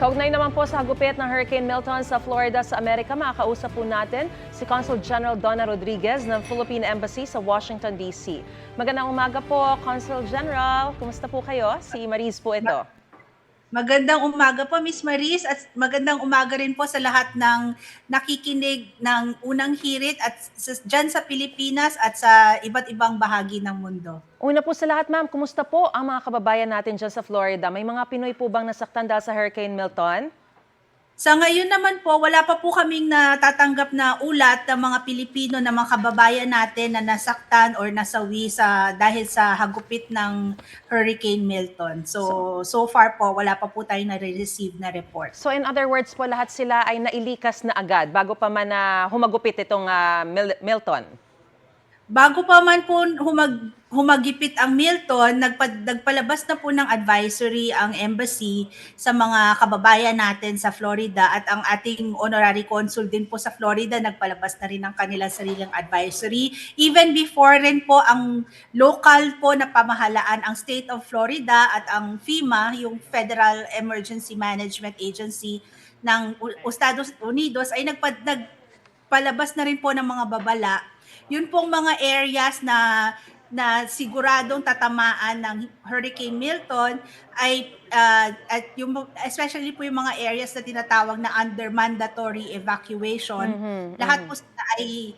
Kaugnay naman po sa hagupit ng Hurricane Milton sa Florida sa Amerika, makakausap po natin si Consul General Donna Rodriguez ng Philippine Embassy sa Washington, D.C. Magandang umaga po, Consul General. Kumusta po kayo? Si Mariz po ito. Magandang umaga po, Miss Maris, at magandang umaga rin po sa lahat ng nakikinig ng unang hirit at dyan sa Pilipinas at sa iba't ibang bahagi ng mundo. Una po sa lahat, ma'am, kumusta po ang mga kababayan natin dyan sa Florida? May mga Pinoy po bang nasaktan dahil sa Hurricane Milton? Sa ngayon naman po, wala pa po kaming natatanggap na ulat ng mga Pilipino na mga kababayan natin na nasaktan or nasawi dahil sa hagupit ng Hurricane Milton. So far po, wala pa po tayong nare-receive na report. So in other words po, lahat sila ay nailikas na agad bago pa man humagupit itong Milton? Bago pa man po humagipit ang Milton, nagpalabas na po ng advisory ang embassy sa mga kababayan natin sa Florida at ang ating honorary consul din po sa Florida nagpalabas na rin ng kanilang sariling advisory. Even before rin po ang local po na pamahalaan, ang State of Florida at ang FEMA, yung Federal Emergency Management Agency ng Estados Unidos ay nagpalabas na rin po ng mga babala. Yun pong mga areas na siguradong tatamaan ng Hurricane Milton ay at yung especially po yung mga areas na tinatawag na under mandatory evacuation. Lahat po ay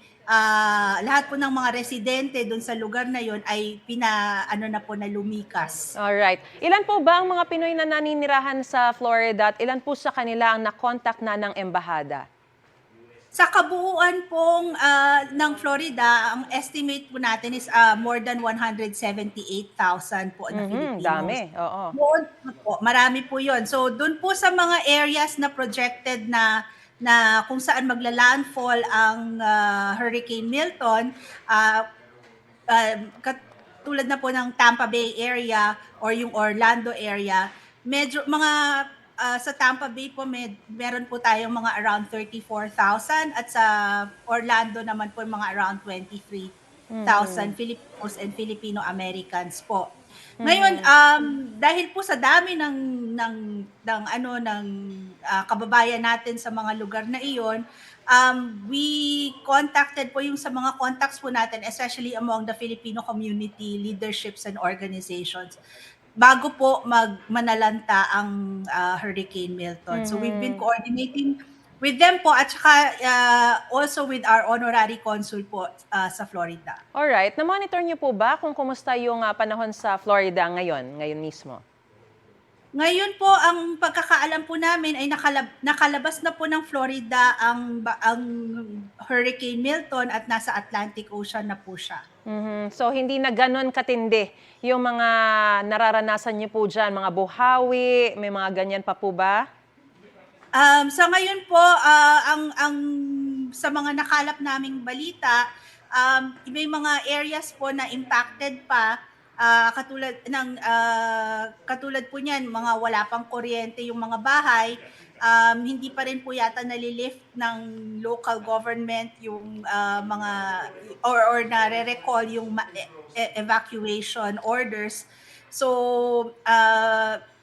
lahat po ng mga residente doon sa lugar na yon ay na po na lumikas. Alright. Ilan po ba ang mga Pinoy na naninirahan sa Florida at ilan po sa kanila ang na-contact na ng embahada? Sa kabuuan pong ng Florida, ang estimate po natin is more than 178,000 po na Filipinos. Dami, oo. Doon po, marami po yun. So doon po sa mga areas na projected na kung saan magla-landfall ang Hurricane Milton, katulad na po ng Tampa Bay area or yung Orlando area, medyo mga sa Tampa Bay po meron po tayong mga around 34,000 at sa Orlando naman po mga around 23,000 Filipinos and Filipino Americans po. Ngayon dahil po sa dami ng kababayan natin sa mga lugar na iyon, we contacted po yung sa mga contacts po natin, especially among the Filipino community leaderships and organizations, bago po manalanta ang Hurricane Milton. So we've been coordinating with them po at saka also with our honorary consul po sa Florida. Alright. Na-monitor niyo po ba kung kumusta yung panahon sa Florida ngayon mismo? Ngayon po, ang pagkakaalam po namin ay nakalabas na po ng Florida ang Hurricane Milton at nasa Atlantic Ocean na po siya. So hindi na ganun katindi yung mga nararanasan niyo po dyan, mga buhawi, may mga ganyan pa po ba? Sa ngayon po, sa mga nakalap naming balita, may mga areas po na impacted pa, katulad po niyan, mga wala pang kuryente yung mga bahay, hindi pa rin po yata nalilift ng local government yung mga or nare-recall yung evacuation orders. So,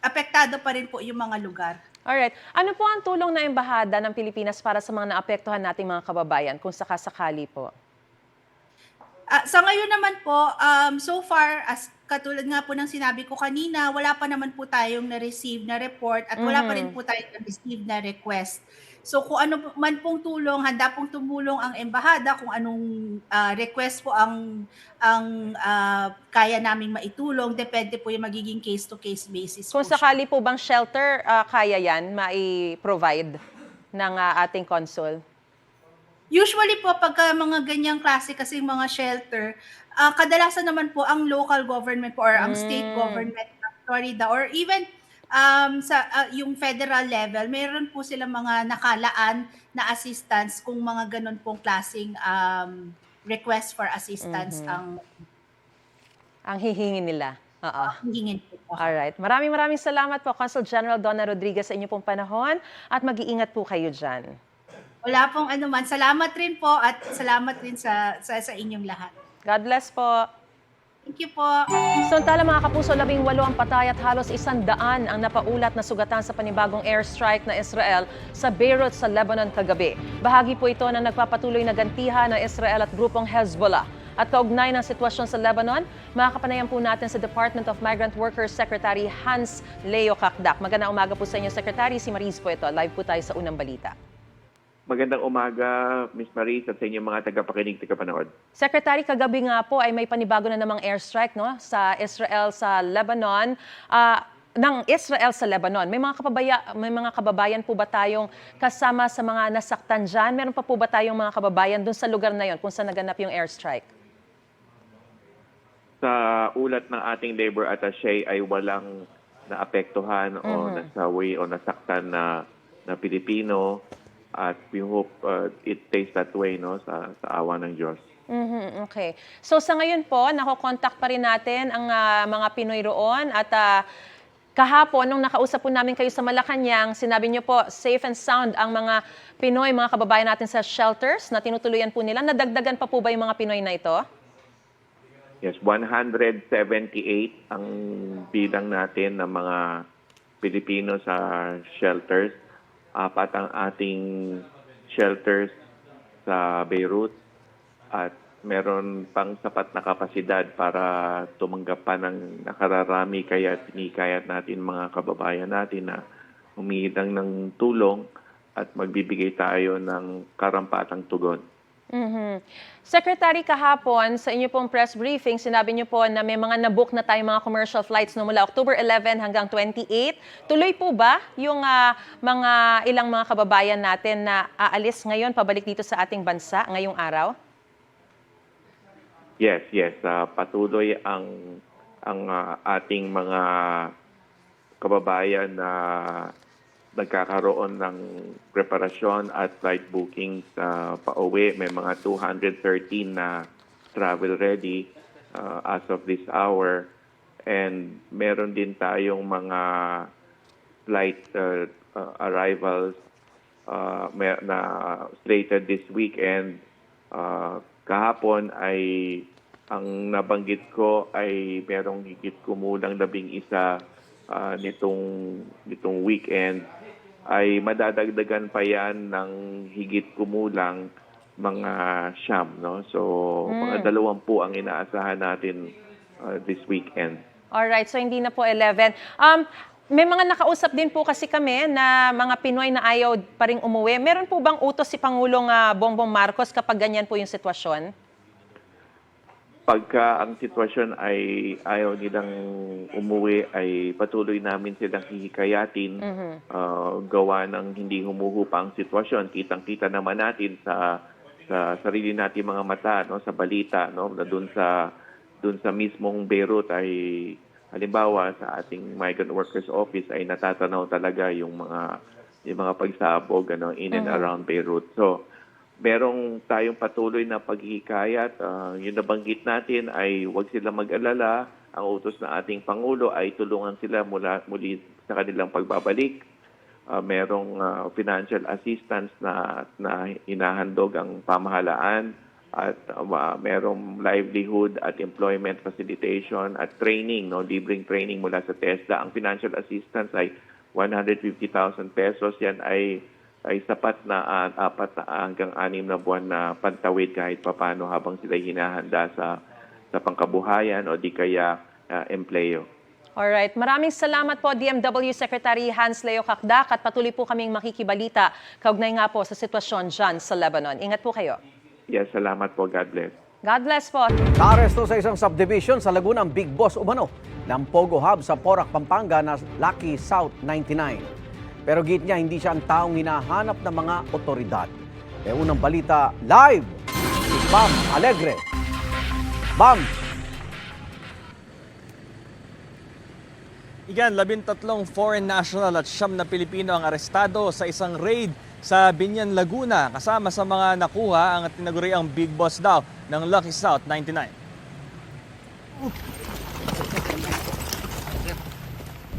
apektado pa rin po yung mga lugar. Alright. Ano po ang tulong na embahada ng Pilipinas para sa mga naapektuhan nating mga kababayan kung sakasakali po? Sa ngayon naman po, so far, as katulad nga po ng sinabi ko kanina, wala pa naman po tayong na-receive na report at wala pa rin po tayong na-receive na request. So kung ano man pong tulong, handa pong tumulong ang embahada, kung anong request po ang kaya naming maitulong, depende po yung magiging case-to-case basis Kung po siya. sakali po bang shelter, kaya yan mai-provide ng ating consul? Usually po pagka mga ganyang klase kasi mga shelter, kadalasan naman po ang local government po or ang state government ng Florida or even sa yung federal level, meron po silang mga nakalaan na assistance kung mga ganun pong klaseng request for assistance Ang hihingi nila. Oo. hingin po. Alright. Maraming salamat po, Consul General Donna Rodriguez, sa inyo pong panahon at mag-iingat po kayo dyan. Wala pong anuman. Salamat rin po at salamat rin sa inyong lahat. God bless po. Thank you po. Samantala mga kapuso, 18 ang patay at halos 100 ang napaulat na sugatan sa panibagong airstrike na Israel sa Beirut sa Lebanon kagabi. Bahagi po ito na nagpapatuloy na gantihan ng Israel at grupong Hezbollah. At kaugnay ng sitwasyon sa Lebanon, makakapanayan po natin sa Department of Migrant Workers Secretary Hans Leo Kakdak. Magandang umaga po sa inyo, Secretary. Si Maris po ito. Live po tayo sa unang balita. Magandang umaga, Ms. Maris, at sa inyong mga tagapakinig, tagapanood. Secretary, kagabi nga po ay may panibago na namang airstrike no, sa Israel sa Lebanon. Ng Israel sa Lebanon. May mga kababayan po ba tayong kasama sa mga nasaktan dyan? Meron pa po ba tayong mga kababayan dun sa lugar na yon kung saan naganap yung airstrike? Sa ulat ng ating labor attaché ay walang naapektuhan o nasawi o nasaktan na Pilipino. At we hope it stays that way no sa awa ng Diyos. Okay. So sa ngayon po, nakokontak pa rin natin ang mga Pinoy roon at kahapon nung nakausap po namin kayo sa Malacanang, sinabi niyo po safe and sound ang mga Pinoy, mga kababayan natin sa shelters na tinutuluyan po nila. Nadagdagan pa po ba yung mga Pinoy na ito? Yes, 178 ang bilang natin ng mga Pilipino sa shelters. 4 ang ating shelters sa Beirut at meron pang sapat na kapasidad para tumanggap pa ng nakararami kaya tinikayat natin mga kababayan natin na humingi lang ng tulong at magbibigay tayo ng karampatang tugon. Secretary, kahapon sa inyo pong press briefing, sinabi niyo po na may mga nabook na tayong mga commercial flights no, mula October 11 hanggang 28. Tuloy po ba yung mga ilang mga kababayan natin na aalis ngayon pabalik dito sa ating bansa ngayong araw? Yes. Patuloy ang ating mga kababayan na nagkakaroon ng preparasyon at flight bookings pauwi. May mga 213 na travel ready as of this hour. And meron din tayong mga flight arrivals na slated this weekend. Kahapon ay ang nabanggit ko ay merong higit kumulang 11 nitong weekend. Ay madadagdagan pa yan ng higit kumulang mga siyam. No? So, mga 20 ang inaasahan natin this weekend. Alright, so hindi na po 11. May mga nakausap din po kasi kami na mga Pinoy na ayaw pa rin umuwi. Meron po bang utos si Pangulong Bongbong Marcos kapag ganyan po yung sitwasyon? Pagka ang sitwasyon ay ayaw nilang umuwi, ay patuloy namin silang hihikayatin gawa ng hindi humuhupa ang sitwasyon. Kitang-kita naman natin sa sarili natin mga mata, no, sa balita, no, na doon sa mismong Beirut ay halimbawa sa ating Migrant Workers Office ay natatanaw talaga yung mga pagsabog in and around Beirut. So merong tayong patuloy na paghihikayat. Yung nabanggit natin ay huwag sila mag-alala. Ang utos na ating Pangulo ay tulungan sila muli sa kanilang pagbabalik. Merong financial assistance na inahandog ang pamahalaan at merong livelihood at employment facilitation at training, no, libreng training mula sa TESDA. Ang financial assistance ay 150,000 pesos. Yan ay sapat na 4 hanggang 6 na buwan na pantawid kahit papano habang sila hinahanda sa pangkabuhayan o di kaya empleyo. Alright, maraming salamat po DMW Secretary Hans Leo Kakdak at patuloy po kaming makikibalita kaugnay nga po sa sitwasyon dyan sa Lebanon. Ingat po kayo. Yes, salamat po. God bless. God bless po. Naaresto sa isang subdivision sa Laguna ang Big Boss umano ng Pogo Hub sa Porac, Pampanga na Lucky South 99. Pero git niya, hindi siya ang taong hinahanap ng mga otoridad. May unang balita live si Bam Alegre. Bam! Igan, 13 foreign national at 9 na Pilipino ang arestado sa isang raid sa Binyan, Laguna. Kasama sa mga nakuha ang tinaguriang Big Boss daw ng Lucky South 99.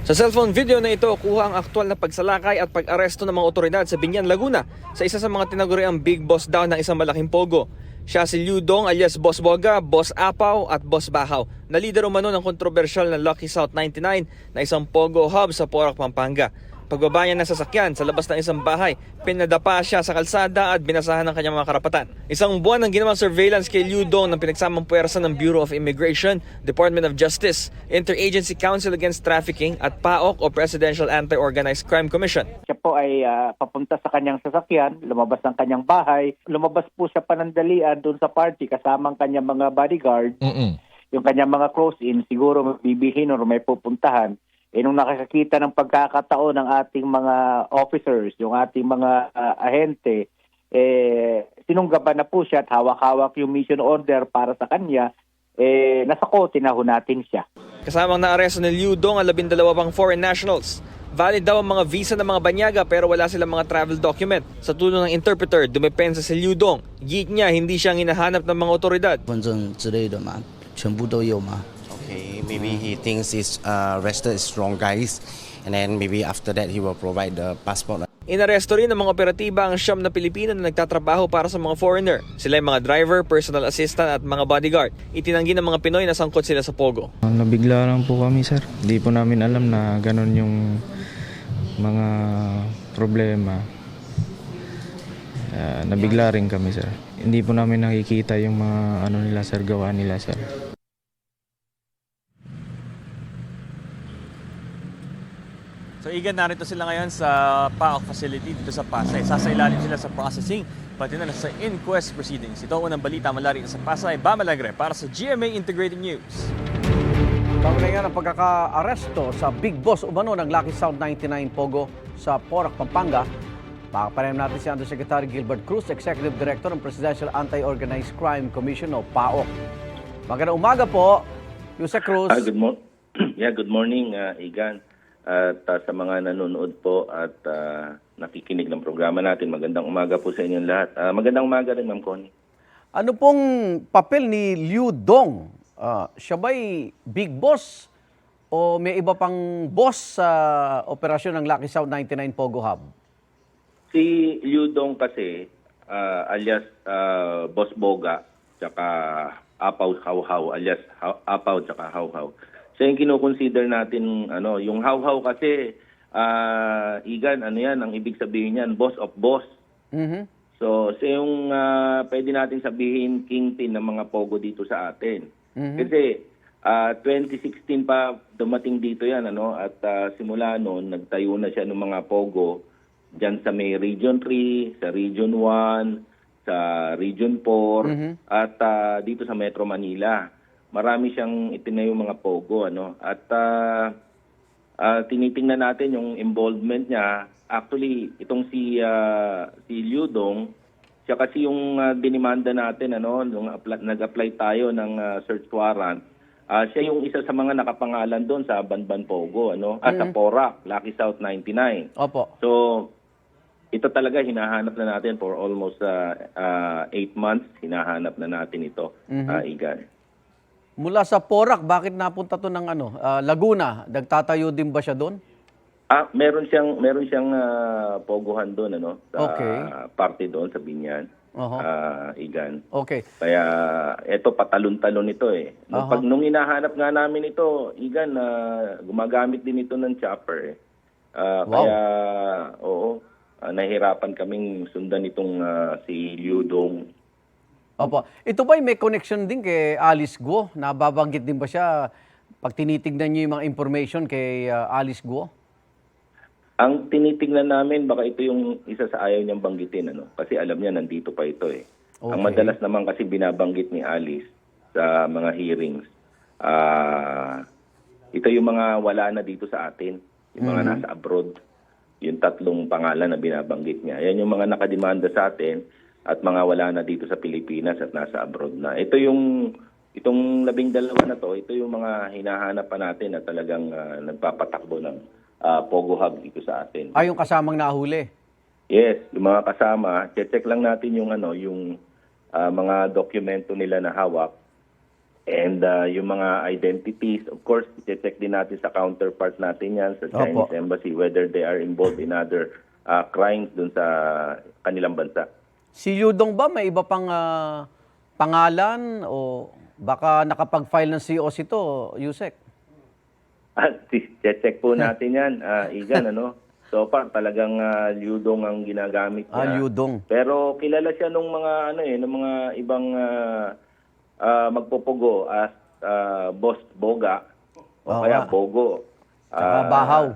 Sa cellphone video na ito, kuha ang aktwal na pagsalakay at pag-aresto ng mga otoridad sa Binyan, Laguna sa isa sa mga tinaguriang Big Boss daw ng isang malaking pogo. Siya si Liu Dong alias Boss Boga, Boss Apaw at Boss Bahaw na leader umano ng kontrobersyal na Lucky South 99 na isang pogo hub sa Porac, Pampanga. Pagbaba niya ng sasakyan sa labas ng isang bahay, pinadapa siya sa kalsada at binasahan ng kanyang mga karapatan. Isang buwan ng ginawang surveillance kay Liu Dong ng pinagsamang puwersa ng Bureau of Immigration, Department of Justice, Interagency Council Against Trafficking at PAOK o Presidential Anti-Organized Crime Commission. Siya po ay papunta sa kanyang sasakyan, lumabas ng kanyang bahay, lumabas po siya panandalian doon sa party kasama ang kanyang mga bodyguard, yung kanyang mga close-in, siguro mabibihin o may pupuntahan. Nung nakakita ng pagkakataon ng ating mga officers, yung ating mga ahente, sinunggaban na po siya at hawak-hawak yung mission order para sa kanya, nasa kote na ho natin siya. Kasamang naaresto ni Liu Dong ang 12 pang foreign nationals. Valid daw ang mga visa ng mga banyaga pero wala silang mga travel document. Sa tulong ng interpreter, dumepensa si Liu Dong. Git niya, hindi siya hinahanap ng mga otoridad. 身份证之类的嘛，全部都有嘛。 Okay, maybe he thinks he's arrested strong guys, and then maybe after that he will provide the passport. Inaresto rin ng mga operatiba ang siyam na Pilipino na nagtatrabaho para sa mga foreigner. Sila ay mga driver, personal assistant at mga bodyguard. Itinanggi ng mga Pinoy na sangkot sila sa Pogo. Nabigla lang po kami, sir. Hindi po namin alam na ganon yung mga problema. Nabigla rin kami, sir. Hindi po namin nakikita yung mga nila, sir, gawa nila, sir. So Igan, narito sila ngayon sa PAOK facility dito sa Pasay. Sasailalim sila sa processing, pati na sa inquest proceedings. Ito ang unang balita mula rito sa Pasay, Bam Alegre para sa GMA Integrated News. Kaugnay nga ng pagkaka-aresto sa Big Boss umano ng Lucky South 99 Pogo sa Porac, Pampanga, makakapanayam natin si Undersecretary Gilbert Cruz, Executive Director ng Presidential Anti-Organized Crime Commission o PAOK. Magandang umaga po, Yusek Cruz. Good morning, Igan. At sa mga nanonood po at nakikinig ng programa natin, magandang umaga po sa inyong lahat. Magandang umaga rin, Ma'am Connie. Ano pong papel ni Liu Dong? Siya ba'y big boss o may iba pang boss sa operasyon ng Lucky South 99 Pogo Hub? Si Liu Dong kasi, alias Boss Boga, tsaka Apaw Hawhaw, alias Apaw tsaka Hawhaw. Siya yung kinoconsider natin, yung Hawhaw kasi, Igan, yan, ang ibig sabihin niyan, boss of boss. Mhm. So, siya yung pwede natin sabihin kingpin ng mga Pogo dito sa atin. Kasi 2016 pa dumating dito yan, at simula noon, nagtayo na siya ng mga Pogo dyan sa may Region 3, sa Region 1, sa Region 4, at dito sa Metro Manila. Marami siyang itinayo mga Pogo, at tinitingnan natin yung involvement niya. Actually, itong si Liu Dong, siya kasi yung dinimanda natin, nung nag-apply tayo ng search warrant. Siya yung isa sa mga nakapangalan doon sa Banban Pogo, sa Porac, Lucky South 99. Opo. So, ito talaga hinahanap na natin for almost 8 months. Hinahanap na natin ito, Igan. Mula sa Porac, bakit napunta to ng Laguna? Nagtatayo din ba siya doon? Meron siyang poguhan doon, sa Okay. party doon sa Binyan. Igan. Okay. Kaya eto patalon-talon ito eh. Nung hinahanap nga namin ito, Igan, gumagamit din ito ng chopper eh. Kaya nahirapan kaming sundan itong si Liu Dong. Opo. Ito ba may connection din kay Alice Guo? Nababanggit din ba siya pag tinitignan niyo yung mga information kay Alice Guo? Ang tinitingnan namin, baka ito yung isa sa ayaw niyang banggitin, kasi alam niya nandito pa ito eh. Okay. Ang madalas naman kasi binabanggit ni Alice sa mga hearings, ito yung mga wala na dito sa atin, yung mga nasa abroad, yung 3 pangalan na binabanggit niya. Yan yung mga nakademanda sa atin at mga wala na dito sa Pilipinas at nasa abroad na. Itong 12 na to, ito yung mga hinahanap pa natin na talagang nagpapatakbo ng Pogo Hub dito sa atin. Yung kasamang nahuli? Yes, yung mga kasama, check lang natin yung yung mga dokumento nila na hawak and yung mga identities. Of course, check din natin sa counterpart natin yan sa Chinese Embassy whether they are involved in other crimes dun sa kanilang bansa. Si Liu Dong ba may iba pang pangalan o baka nakapag-file ng COC ito, Yusek? At check po natin yan, Igan, ano? So far, talagang Liudong ang ginagamit niya. Liudong. Pero kilala siya nung mga, nung mga ibang magpopogo as Boss Boga o kaya Bogo. Tsaka Bahaw.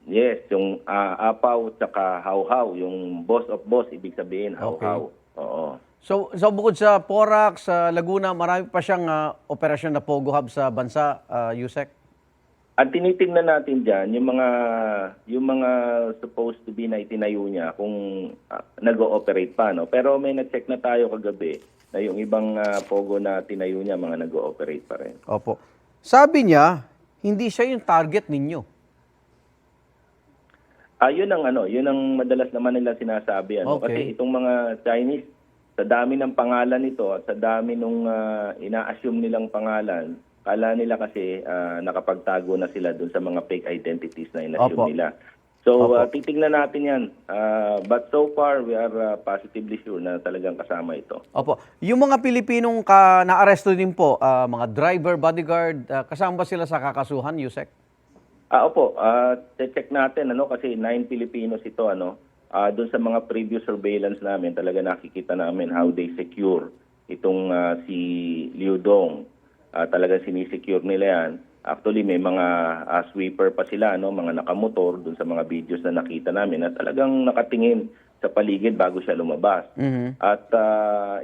Yes, yung Apaw tsaka Hawhaw, yung boss of boss, ibig sabihin, Hawhaw. Oo. So bukod sa Porac, sa Laguna, marami pa siyang operasyon na Pogo Hub sa bansa, Yusek? Ang tinitingnan natin diyan yung mga supposed to be na itinayo niya kung nag-ooperate pa, no. Pero may na-check na tayo kagabi na yung ibang pogo na tinayo niya mga nag-ooperate pa rin. Opo. Sabi niya, hindi siya yung target ninyo. Yun ang madalas naman nila sinasabi, ano. Okay. Kasi itong mga Chinese, sa dami ng pangalan nito at sa dami nung ina-assume nilang pangalan, kala nila kasi nakapagtago na sila dun sa mga fake identities na in-assume nila. So, titignan natin yan. But so far, we are positively sure na talagang kasama ito. Opo. Yung mga Pilipinong na-aresto din po, mga driver, bodyguard, kasama ba sila sa kakasuhan, Yusek? Opo. Check natin, kasi 9 Filipinos ito, doon sa mga previous surveillance namin, talaga nakikita namin how they secure itong si Liudong. Talaga sinisecure nila yan. Actually, may mga sweeper pa sila, mga nakamotor dun sa mga videos na nakita namin na talagang nakatingin sa paligid bago siya lumabas. At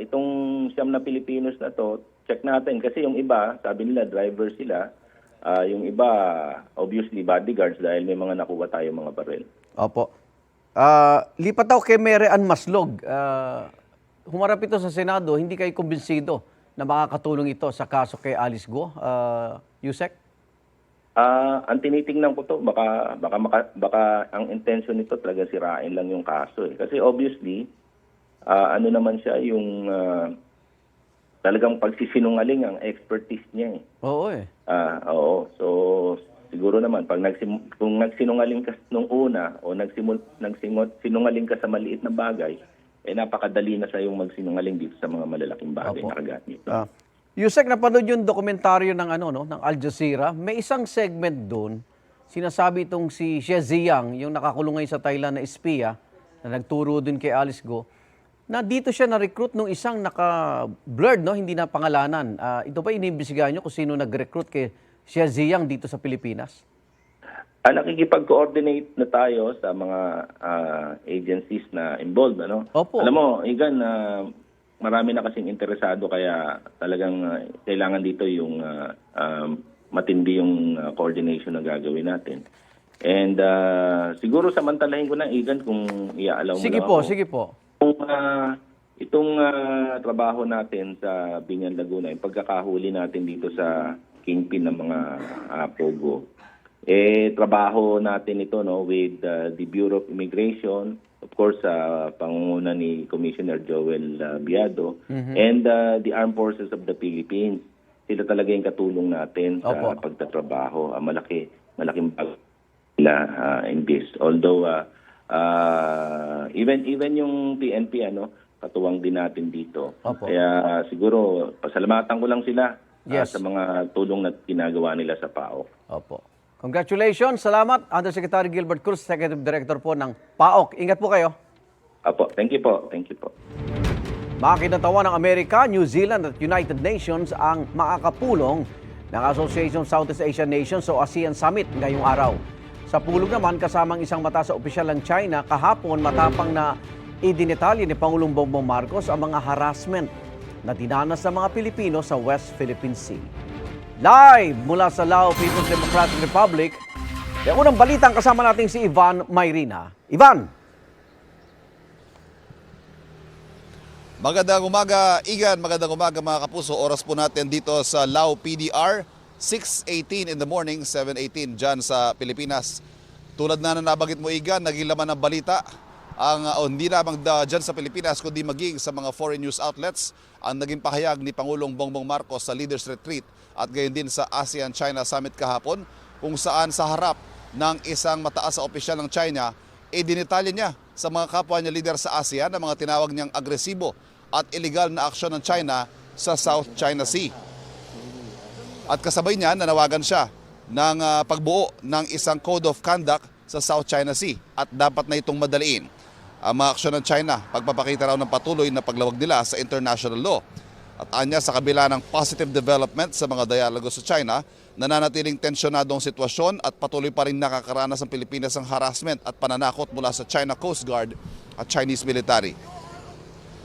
itong siyam na Pilipinos na to, check natin kasi yung iba, sabi nila driver sila, yung iba obviously bodyguards dahil may mga nakuha tayo mga baril. Opo. Lipat ako kay Mary Ann Maslog. Humarap ito sa Senado, hindi kayo kumbinsido na makakatulong ito sa kaso kay Alice Go, Yusek? Ang tinitingnan ko to, baka ang intention nito talaga sirain lang yung kaso. Kasi obviously, naman siya yung talagang pagsisinungaling ang expertise niya. Oo eh. Oo. So, siguro naman, kung nagsinungaling ka nung una o sinungaling ka sa maliit na bagay, napakadali na sa yung magsinungaling dito sa mga malalaking bagay na kagat nito. Yusek, napanood yung dokumentaryo ng ng Al Jazeera. May isang segment doon, sinasabi itong si Xie Ziyang, yung nakakulong ngayon sa Thailand na espiya, na nagturo din kay Alice Go, na dito siya na-recruit nung isang naka-blurred, hindi na pangalanan. Ito ba inimbisigahan nyo kung sino nag-recruit kay Xie Ziyang dito sa Pilipinas? Nakikipag-coordinate na tayo sa mga agencies na involved, Opo. Alam mo, Igan, marami na kasing interesado kaya talagang kailangan dito yung matindi yung coordination na gagawin natin. And siguro samantalahin ko na, Igan, kung iaalaw mo Sige lang po, ako. sige po. Kung itong trabaho natin sa Binyan Laguna, yung pagkakahuli natin dito sa kingpin ng mga pogo, trabaho natin ito with the Bureau of Immigration, of course sa pangunguna ni Commissioner Joel Biado, and the Armed Forces of the Philippines. Sila talaga yung katulong natin sa pagtatrabaho. Malaking bagay nila in this. Although even yung PNP katuwang din natin dito. Kaya siguro pasalamatan ko lang sila sa mga tulong na ginagawa nila sa PAOK. Opo. Congratulations, salamat. Undersecretary Gilbert Cruz, Executive Director po ng PAOK. Ingat po kayo. Apo, thank you po. Thank you po. Makakinatawan ng Amerika, New Zealand at United Nations ang makakapulong ng Association of Southeast Asian Nations o ASEAN Summit ngayong araw. Sa pulong naman, kasamang isang mataas na opisyal ng China, kahapon matapang na idinetalye ni Pangulong Bongbong Marcos ang mga harassment na dinanas ng mga Pilipino sa West Philippine Sea. Live mula sa Lao People's Democratic Republic, yung unang balitang kasama natin si Ivan Mayrina. Ivan! Magandang umaga, Igan. Magandang umaga mga kapuso. Oras po natin dito sa Lao PDR, 6:18 in the morning, 7:18 dyan sa Pilipinas. Tulad na nabanggit mo, Igan, naging laman ng balita hindi lamang dyan sa Pilipinas kundi maging sa mga foreign news outlets ang naging pahayag ni Pangulong Bongbong Marcos sa Leaders Retreat at gayon din sa ASEAN-China Summit kahapon, kung saan sa harap ng isang mataas na opisyal ng China, dinetalye niya sa mga kapwa niya leader sa ASEAN ang mga tinawag niyang agresibo at illegal na aksyon ng China sa South China Sea. At kasabay niya, nanawagan siya ng pagbuo ng isang Code of Conduct sa South China Sea at dapat na itong madaliin ang mga aksyon ng China, pagpapakita raw ng patuloy na paglawag nila sa international law. At anya sa kabila ng positive development sa mga dialogo sa China, nananatiling tensyonadong sitwasyon at patuloy pa rin nakakaranas ang Pilipinas ng harassment at pananakot mula sa China Coast Guard at Chinese military.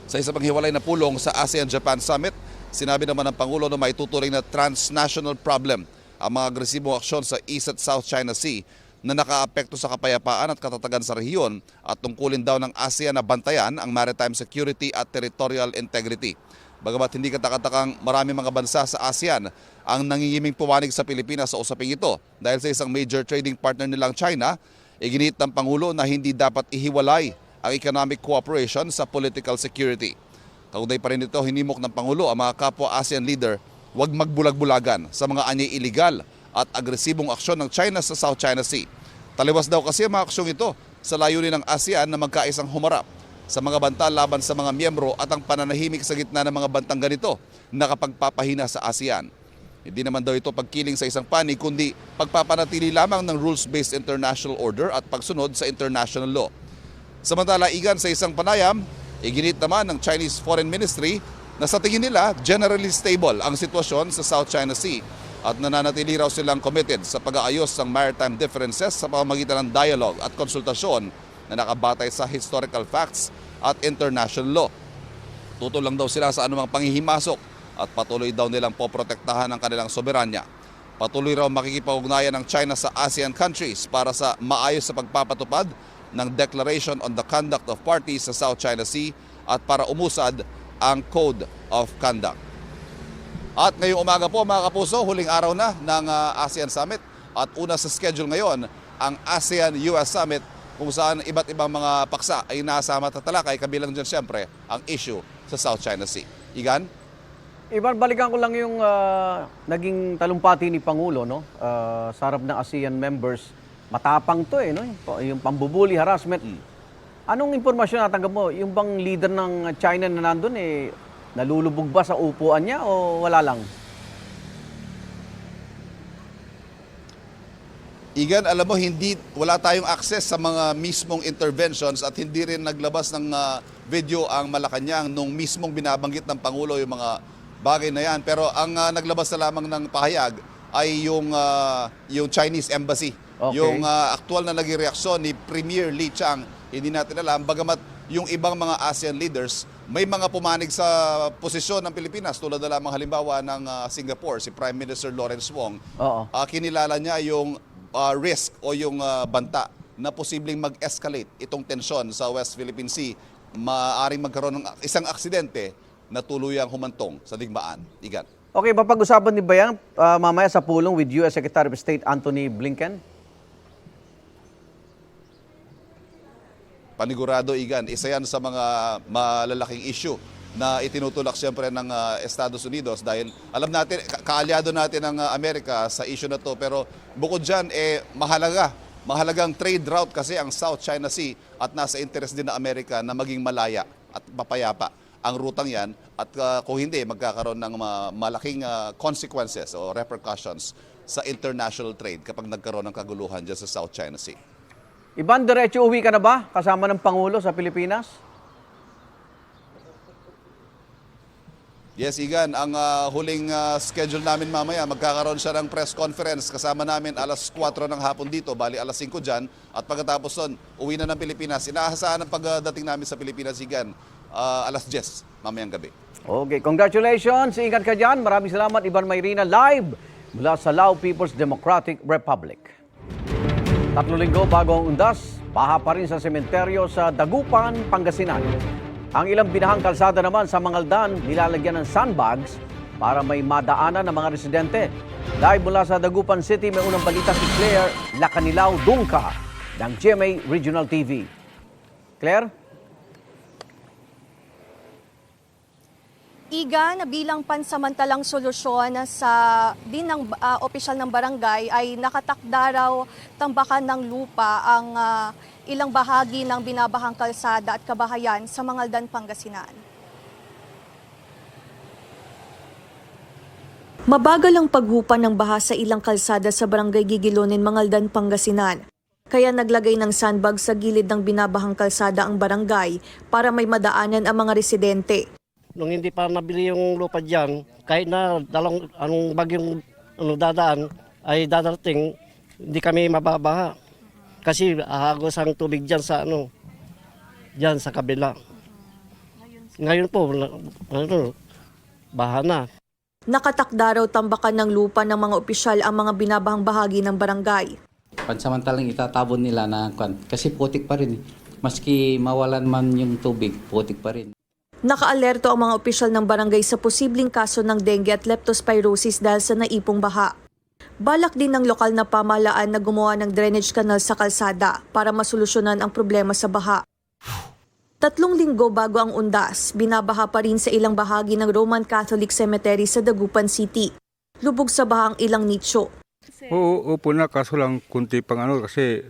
Sa isa pang hiwalay na pulong sa ASEAN-Japan Summit, sinabi naman ng Pangulo na maituturing na transnational problem ang mga agresibong aksyon sa East at South China Sea na nakaapekto sa kapayapaan at katatagan sa rehiyon at tungkulin daw ng ASEAN na bantayan ang maritime security at territorial integrity. Bagamat hindi katakatakang marami mga bansa sa ASEAN ang nangingiming pumanig sa Pilipinas sa usaping ito dahil sa isang major trading partner nilang China, iginit ng Pangulo na hindi dapat ihiwalay ang economic cooperation sa political security. Kaugnay pa rin ito, hinimok ng Pangulo ang mga kapwa ASEAN leader huwag magbulag-bulagan sa mga anyay iligal at agresibong aksyon ng China sa South China Sea. Taliwas daw kasi ang mga aksyong ito sa layunin ng ASEAN na magkaisang humarap sa mga banta laban sa mga miyembro at ang pananahimik sa gitna ng mga bantang ganito na kapagpapahina sa ASEAN. Hindi naman daw ito pagkiling sa isang panig kundi pagpapanatili lamang ng rules-based international order at pagsunod sa international law. Samantala, igan sa isang panayam, iginit naman ng Chinese Foreign Ministry na sa tingin nila generally stable ang sitwasyon sa South China Sea at nananatili raw silang committed sa pag-aayos ng maritime differences sa pamamagitan ng dialogue at konsultasyon na nakabatay sa historical facts at international law. Tutol lang daw sila sa anumang panghihimasok at patuloy daw nilang poprotektahan ang kanilang soberanya. Patuloy raw makikipag-ugnayan ng China sa ASEAN countries para sa maayos sa pagpapatupad ng Declaration on the Conduct of Parties sa South China Sea at para umusad ang Code of Conduct. At ngayong umaga po mga kapuso, huling araw na ng ASEAN Summit at una sa schedule ngayon ang ASEAN-US Summit kung saan iba't ibang mga paksa ay nasama at tatalakay, kabilang dyan siyempre ang issue sa South China Sea. Igan? Ivan, balikan ko lang yung naging talumpati ni Pangulo, no? Sa harap ng ASEAN members. Matapang to no? Yung pambubuli, harassment. Anong impormasyon natanggap mo? Yung bang leader ng China na nandun, nalulubog ba sa upuan niya o wala lang? Igan, alam mo, wala tayong access sa mga mismong interventions at hindi rin naglabas ng video ang Malacanang nung mismong binabanggit ng Pangulo yung mga bagay na yan. Pero ang naglabas na lamang ng pahayag ay yung Chinese Embassy. Okay. Yung aktual na naging reaksyon ni Premier Li Chang, hindi natin alam. Bagamat yung ibang mga ASEAN leaders, may mga pumanig sa posisyon ng Pilipinas tulad na lamang halimbawa ng Singapore, si Prime Minister Lawrence Wong. Kinilala niya yung risk o yung banta na posibleng mag-escalate itong tensyon sa West Philippine Sea. Maaring magkaroon ng isang aksidente na tuluyang humantong sa digmaan. Igan. Okay, mapag-usapan ni ba yan mamaya sa pulong with US Secretary of State Antony Blinken? Panigurado, Igan, isa yan sa mga malalaking issue na itinutulak siyempre ng Estados Unidos dahil alam natin, kaalyado natin ng Amerika sa issue na to, pero bukod dyan, mahalagang trade route kasi ang South China Sea at nasa interest din ng Amerika na maging malaya at mapayapa ang rutang yan at kung hindi, magkakaroon ng malaking consequences o repercussions sa international trade kapag nagkaroon ng kaguluhan dyan sa South China Sea. Ivan, diretso uwi ka na ba kasama ng Pangulo sa Pilipinas? Yes, Igan. Ang huling schedule namin mamaya, magkakaroon siya ng press conference kasama namin alas 4 ng hapon dito, bali alas 5 dyan. At pagkatapos nun, uwi na ng Pilipinas. Inaasahan ang pagdating namin sa Pilipinas, Igan, alas 10 mamayang gabi. Okay, congratulations. Ingat ka dyan. Maraming salamat, Ivan Mayrina, live mula sa Lao People's Democratic Republic. 3 linggo bago ang undas, baha pa rin sa sementeryo sa Dagupan, Pangasinan. Ang ilang binahang kalsada naman sa Mangaldan, nilalagyan ng sandbags para may madaanan ng mga residente. Live mula sa Dagupan City, may unang balita si Claire Lacanilao Dungka ng GMA Regional TV. Claire? Iga, na bilang pansamantalang solusyon sa ng opisyal ng barangay ay nakatakda raw tambakan ng lupa ang ilang bahagi ng binabahang kalsada at kabahayan sa Mangaldan, Pangasinan. Mabagal ang paghupa ng baha sa ilang kalsada sa barangay Gigilonin, Mangaldan, Pangasinan. Kaya naglagay ng sandbag sa gilid ng binabahang kalsada ang barangay para may madaanan ang mga residente. Nung hindi pa nabili yung lupa dyan, kahit na anong bagyong dadaan ay dadating, hindi kami mababaha. Kasi ahagos ang tubig dyan sa dyan sa kabila. Ngayon po, baha na. Nakatakda raw tambakan ng lupa ng mga opisyal ang mga binabahang bahagi ng barangay. Pansamantalang itatabon nila na kasi putik pa rin. Maski mawalan man yung tubig, putik pa rin. Nakaalerto ang mga opisyal ng barangay sa posibleng kaso ng dengue at leptospirosis dahil sa naipong baha. Balak din ng lokal na pamahalaan na gumawa ng drainage canal sa kalsada para masolusyonan ang problema sa baha. 3 linggo bago ang undas, binabaha pa rin sa ilang bahagi ng Roman Catholic Cemetery sa Dagupan City. Lubog sa baha ang ilang nicho. Oo po na, kaso lang kunti pang kasi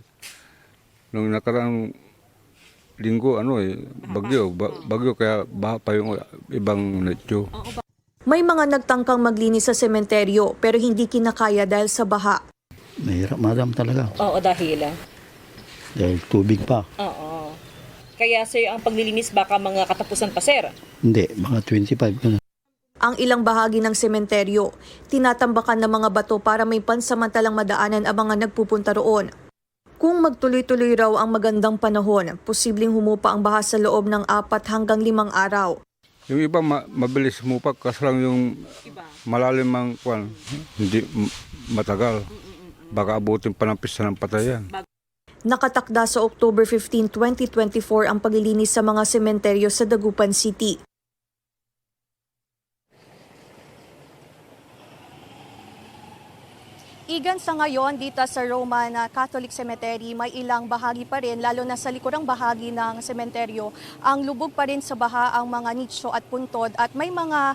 nung nakaraang linggo bagyo kaya baha pa yung ibang nicho. May mga nagtangkang maglinis sa sementeryo pero hindi kinakaya dahil sa baha. Mahirap madam talaga. Oo, dahil? Dahil tubig pa. Oo. Kaya sir, ang paglilinis baka mga katapusan pa sir? Hindi, mga 25 ka na. Ang ilang bahagi ng sementeryo, tinatambakan ng mga bato para may pansamantalang madaanan ang mga nagpupunta roon. Kung magtuloy-tuloy raw ang magandang panahon, posibleng humupa ang baha sa loob ng 4 hanggang 5 araw. Yung iba mabilis humupa, kasi lang yung malalim ang hindi matagal. Baka abutin pa ng pista ng patayan. Nakatakda sa October 15, 2024 ang paglilinis sa mga sementeryo sa Dagupan City. Igan, sa ngayon dito sa Roman Catholic Cemetery, may ilang bahagi pa rin, lalo na sa likurang bahagi ng sementeryo, ang lubog pa rin sa baha ang mga nicho at puntod at may mga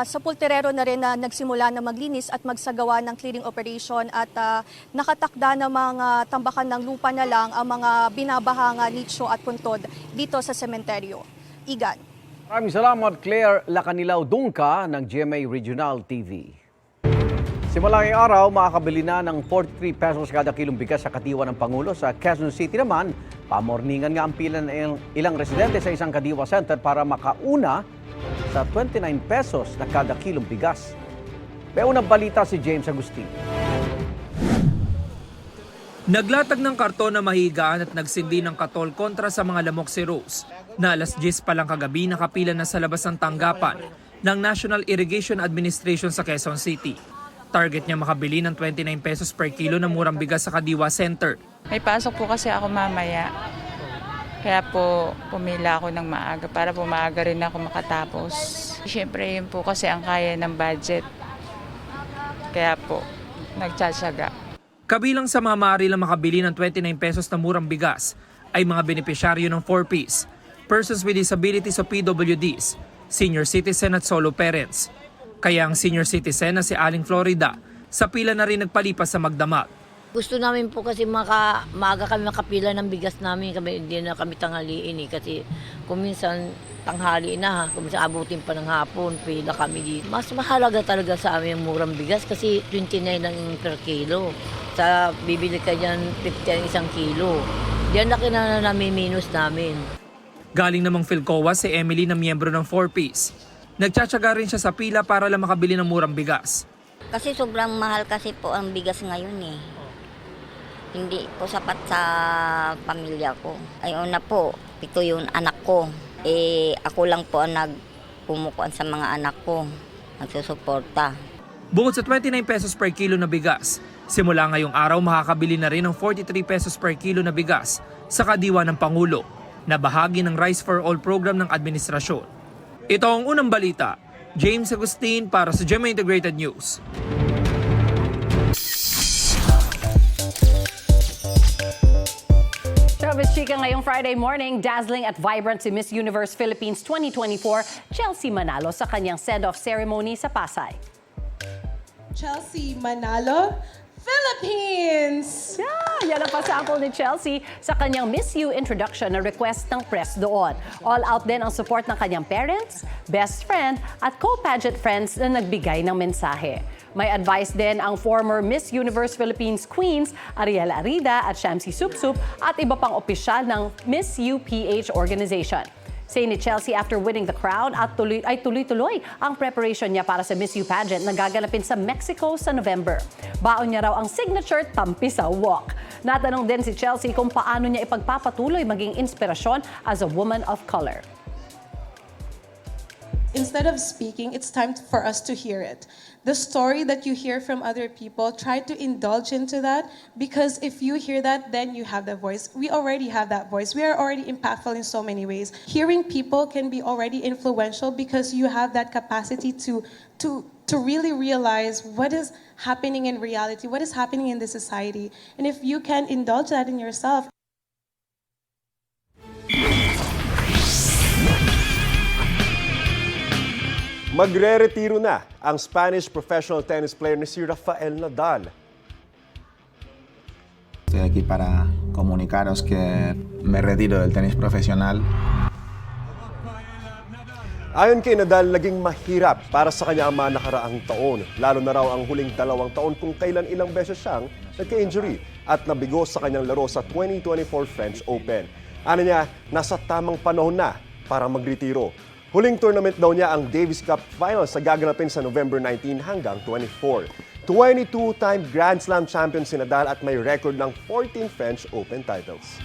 sepulturero na rin na nagsimula na maglinis at magsagawa ng clearing operation at nakatakda na mga tambakan ng lupa na lang ang mga binabahang nicho at puntod dito sa sementeryo. Igan. Maraming salamat, Claire Lacanilaw Dungka ng GMA Regional TV. Simula ngayong araw, makakabili na ng 43 pesos kada kilong bigas sa kadiwa ng Pangulo. Sa Quezon City naman, pamorningan nga ang pila ng ilang residente sa isang kadiwa center para makauna sa 29 pesos na kada kilong bigas. May unang balita si James Agustin. Naglatag ng karton na mahigaan at nagsindi ng katol kontra sa mga lamok si Rose na alas 10 pa lang kagabi nakapila na sa labas ng tanggapan ng National Irrigation Administration sa Quezon City. Target niya makabili ng 29 pesos per kilo na murang bigas sa Kadiwa Center. May pasok po kasi ako mamaya. Kaya po pumila ako ng maaga para po maaga rin ako makatapos. Siyempre yun po kasi ang kaya ng budget. Kaya po nagtsatsaga. Kabilang sa mga maaari lang makabili ng 29 pesos na murang bigas ay mga benepisyaryo ng 4Ps, persons with disabilities o PWDs, senior citizen at solo parents. Kaya ang senior citizen na si Aling Florida, sa pila na rin nagpalipas sa magdamag. Gusto namin po kasi maaga kami makapila ng bigas namin, hindi na kami tanghaliin kasi kung minsan tanghali na, kung minsan abutin pa ng hapon, pila kami dito. Mas mahalaga talaga sa amin yung murang bigas kasi 29 lang per kilo. Sa bibili ka dyan 50 ang isang kilo. Diyan na namin namin. Galing namang Philcoa si Emily na miyembro ng 4Ps. Nagtsatsaga rin siya sa pila para lang makabili ng murang bigas. Kasi sobrang mahal kasi po ang bigas ngayon eh. Hindi po sapat sa pamilya ko. Ayun na po, 7 yung anak ko. Ako lang po ang nagpumukuan sa mga anak ko. Nagsusuporta. Bukod sa 29 pesos per kilo na bigas, simula ngayong araw makakabili na rin ng 43 pesos per kilo na bigas sa Kadiwa ng Pangulo na bahagi ng Rice for All program ng administrasyon. Ito ang unang balita. James Agustin para sa GMA Integrated News. Showbiz Chika ngayong Friday morning, dazzling at vibrant si Miss Universe Philippines 2024, Chelsea Manalo sa kanyang send-off ceremony sa Pasay. Chelsea Manalo, Philippines! Yeah, yan ang pasample ni Chelsea sa kanyang Miss You introduction na request ng press doon. All out din ang support ng kanyang parents, best friend at co-pageant friends na nagbigay ng mensahe. May advice din ang former Miss Universe Philippines Queens, Ariel Arida at Shamsi Supsup at iba pang opisyal ng Miss UPH organization. Say ni Chelsea after winning the crown at tuloy-tuloy ang preparation niya para sa Miss U pageant na gaganapin sa Mexico sa November. Baon niya raw ang signature Tampisaw Walk. Natanong din si Chelsea kung paano niya ipagpapatuloy maging inspirasyon as a woman of color. Instead of speaking, it's time for us to hear it. The story that you hear from other people, try to indulge into that, because if you hear that, then you have the voice. We already have that voice. We are already impactful in so many ways. Hearing people can be already influential because you have that capacity to really realize what is happening in reality, what is happening in the society. And if you can indulge that in yourself, Magre-retiro na ang Spanish professional tennis player na si Rafael Nadal. Estoy aquí para comunicaros que me retiro del tenis profesional. Ayon kay Nadal, naging mahirap para sa kanya ang mga nakaraang taon. Lalo na raw ang huling 2 taon kung kailan ilang beses siyang nagka-injury at nabigo sa kanyang laro sa 2024 French Open. Ano niya, nasa tamang panahon na para magretiro. Huling tournament daw niya ang Davis Cup Finals sa gaganapin sa November 19 hanggang 24. 22-time Grand Slam champion si Nadal at may record ng 14 French Open titles.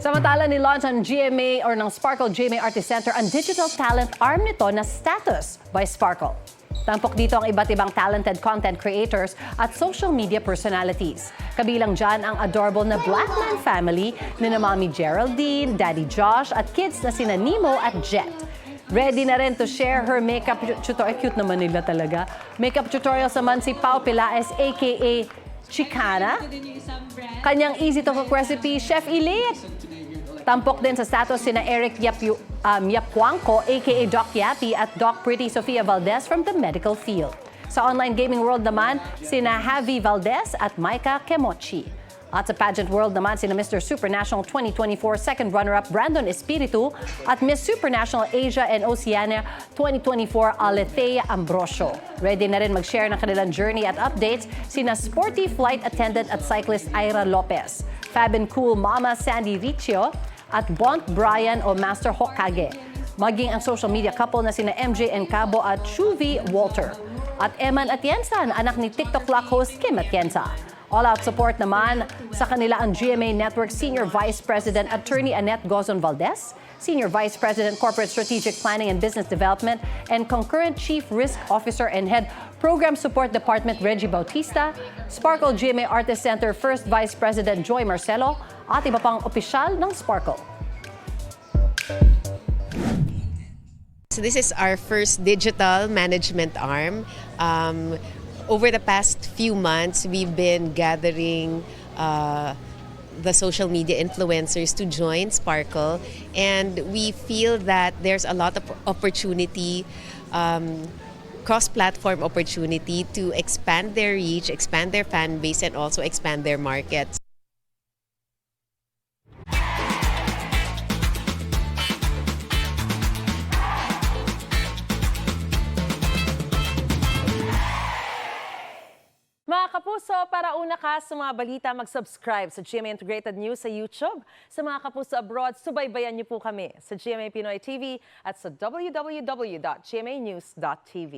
samantala ni-launch ang GMA or ng Sparkle GMA Artist Center ang digital talent arm nito na Status by Sparkle. Tampok dito ang iba't ibang talented content creators at social media personalities. Kabilang dyan ang adorable na Blackman family ni na Mommy Geraldine, Daddy Josh at kids na sina Nemo at Jet. Ready na rin to share her makeup tutorial. Cute naman nila talaga. Makeup tutorials naman si Pao Pilaes aka Chicana. Kanyang easy to cook recipe, Chef Elite. Tampok din sa Status sina Eric Yapquanco aka Doc Yappy at Doc Pretty Sofia Valdez from the medical field. Sa online gaming world naman, sina Javi Valdez at Micah Kemochi. At sa pageant world naman, sina Mr. Supernational 2024 second runner-up Brandon Espiritu at Miss Supernational Asia and Oceania 2024 Alethea Ambrosio. Ready na rin mag-share ng kanilang journey at updates sina sporty flight attendant at cyclist Ira Lopez, Fab and Cool Mama Sandy Riccio, at Bont Brian o Master Hokage. Maging ang social media couple na sina MJ Encabo at Shuvi Walter. At Eman Atienza, anak ni TikTok Lock host Kim Atienza. All-out support naman sa kanila ang GMA Network Senior Vice President Attorney Annette Gozon Valdez, Senior Vice President Corporate Strategic Planning and Business Development, and Concurrent Chief Risk Officer and Head Program Support Department Reggie Bautista, Sparkle GMA Artist Center First Vice President Joy Marcelo, at iba pang opisyal ng Sparkle. So this is our first digital management arm. Over the past few months, we've been gathering the social media influencers to join Sparkle, and we feel that there's a lot of opportunity, cross-platform opportunity to expand their reach, expand their fan base, and also expand their markets. Mga kapuso, para una ka sa mga balita, mag-subscribe sa GMA Integrated News sa YouTube. Sa mga kapuso abroad, subaybayan niyo po kami sa GMA Pinoy TV at sa www.gmanews.tv.